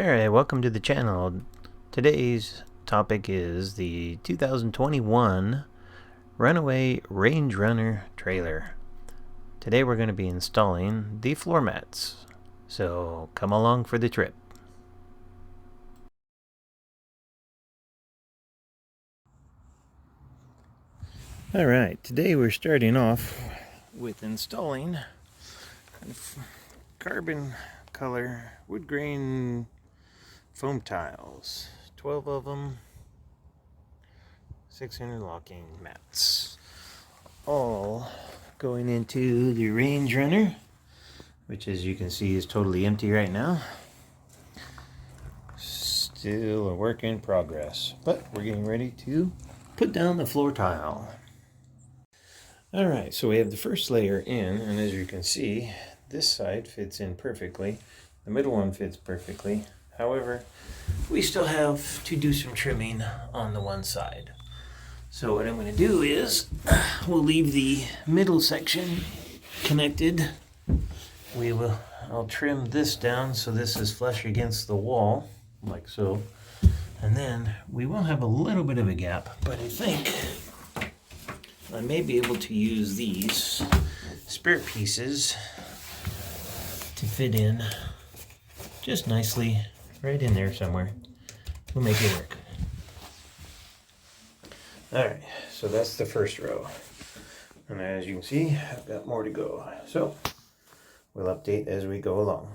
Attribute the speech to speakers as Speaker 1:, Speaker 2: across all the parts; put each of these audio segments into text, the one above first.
Speaker 1: Alright, welcome to the channel. Today's topic is the 2021 Runaway Rangerunner trailer. Today we're going to be installing the floor mats, so come along for the trip. Alright, today we're starting off with installing carbon color wood grain foam tiles, 12 of them, 6 interlocking mats, all going into the Rangerunner, which as you can see is totally empty right now. Still a work in progress, but we're getting ready to put down the floor tile. Alright, so we have the first layer in, and as you can see, this side fits in perfectly. The middle one fits perfectly. However, we still have to do some trimming on the one side. So what I'm going to do is, we'll leave the middle section connected. I'll trim this down so this is flush against the wall, like so. And then we will have a little bit of a gap, but I think I may be able to use these spare pieces to fit in just nicely right in there somewhere. We'll make it work. Alright, so that's the first row. And as you can see, I've got more to go. So, we'll update as we go along.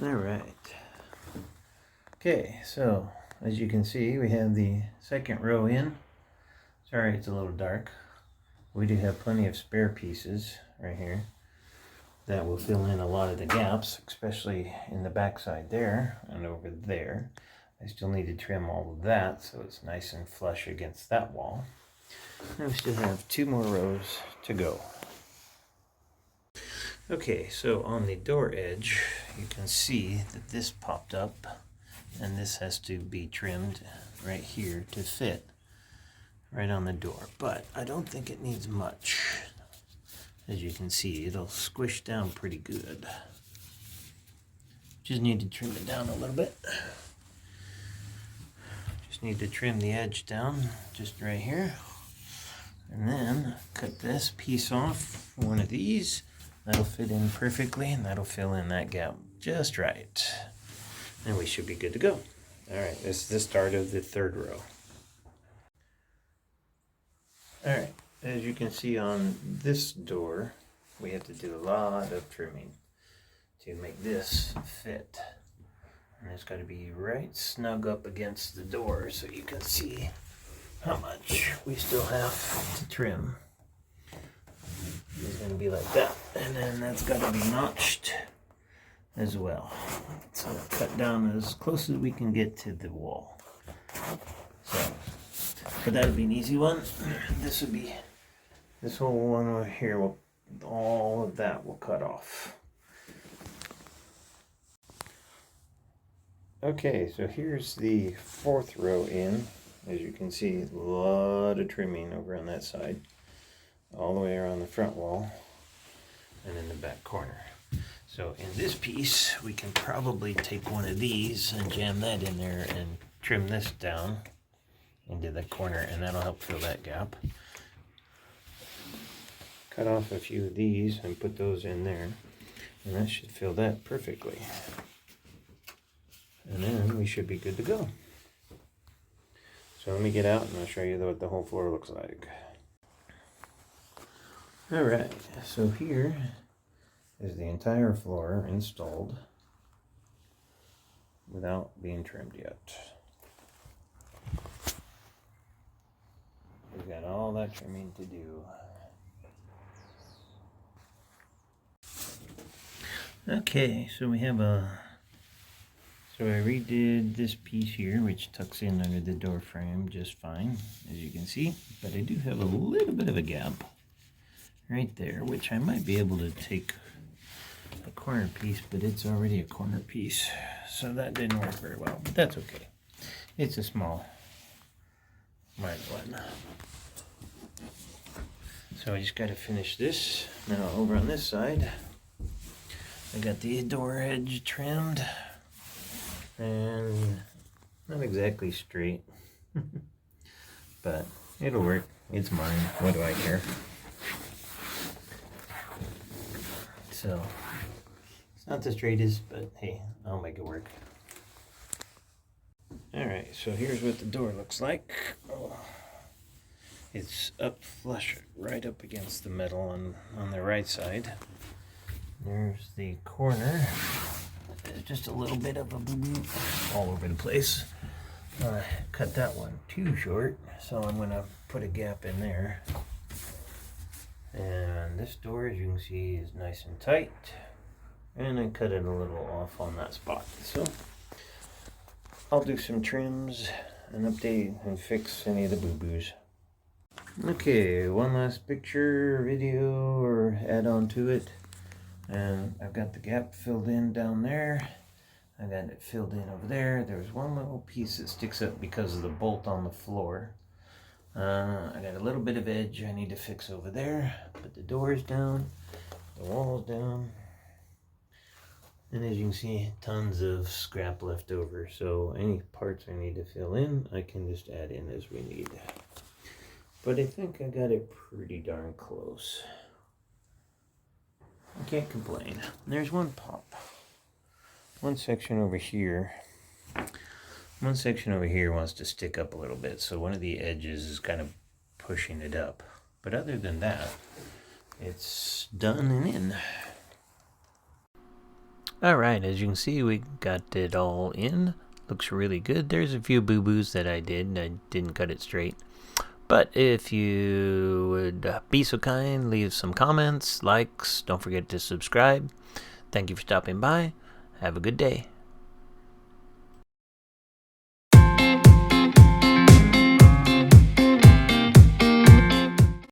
Speaker 1: Alright. Okay, so as you can see, we have the second row in. Sorry, it's a little dark. We do have plenty of spare pieces right here that will fill in a lot of the gaps, especially in the backside there and over there. I still need to trim all of that so it's nice and flush against that wall. And we still have 2 more rows to go. Okay, so on the door edge, you can see that this popped up, and this has to be trimmed right here to fit right on the door. But I don't think it needs much. As you can see, it'll squish down pretty good. Just need to trim it down a little bit. Just need to trim the edge down just right here. And then cut this piece off, one of these. That'll fit in perfectly, and that'll fill in that gap just right. And we should be good to go. Alright, this is the start of the third row. Alright, as you can see on this door, we have to do a lot of trimming to make this fit. And it's got to be right snug up against the door so you can see how much we still have to trim. It's going to be like that. And then that's got to be notched as well. So cut down as close as we can get to the wall. But that'll be an easy one. This whole one over here, all of that will cut off. Okay, so here's the fourth row in. As you can see, a lot of trimming over on that side, all the way around the front wall and in the back corner. So in this piece, we can probably take one of these and jam that in there and trim this down into the corner, and that'll help fill that gap. Cut off a few of these and put those in there, and that should fill that perfectly. And then we should be good to go. So let me get out and I'll show you what the whole floor looks like. Alright, so here is the entire floor installed without being trimmed yet. We've got all that trimming to do. Okay, so we have so I redid this piece here, which tucks in under the door frame just fine, as you can see. But I do have a little bit of a gap right there, which I might be able to take a corner piece, but it's already a corner piece. So that didn't work very well, but that's okay. It's a small minor one. So I just got to finish this. Now over on this side, I got the door edge trimmed, and not exactly straight, but it'll work. It's mine. What do I care? So, it's not the straightest, but hey, I'll make it work. Alright, so here's what the door looks like. Oh, it's up flush, right up against the metal on the right side. There's the corner. There's just a little bit of a boo-boo all over the place. Cut that one too short, so I'm going to put a gap in there. And this door, as you can see, is nice and tight. And I cut it a little off on that spot. So I'll do some trims and update and fix any of the boo-boos. Okay, one last picture, video, or add on to it. And I've got the gap filled in down there. I got it filled in over there. There's one little piece that sticks up because of the bolt on the floor. I got a little bit of edge I need to fix over there. Put the doors down, the walls down. And as you can see, tons of scrap left over. So any parts I need to fill in, I can just add in as we need. But I think I got it pretty darn close. I can't complain. There's one pop. One section over here. One section over here wants to stick up a little bit, so one of the edges is kind of pushing it up. But other than that, it's done and in. Alright, as you can see, we got it all in. Looks really good. There's a few boo-boos that I didn't cut it straight. But if you would be so kind, leave some comments, likes, don't forget to subscribe. Thank you for stopping by. Have a good day.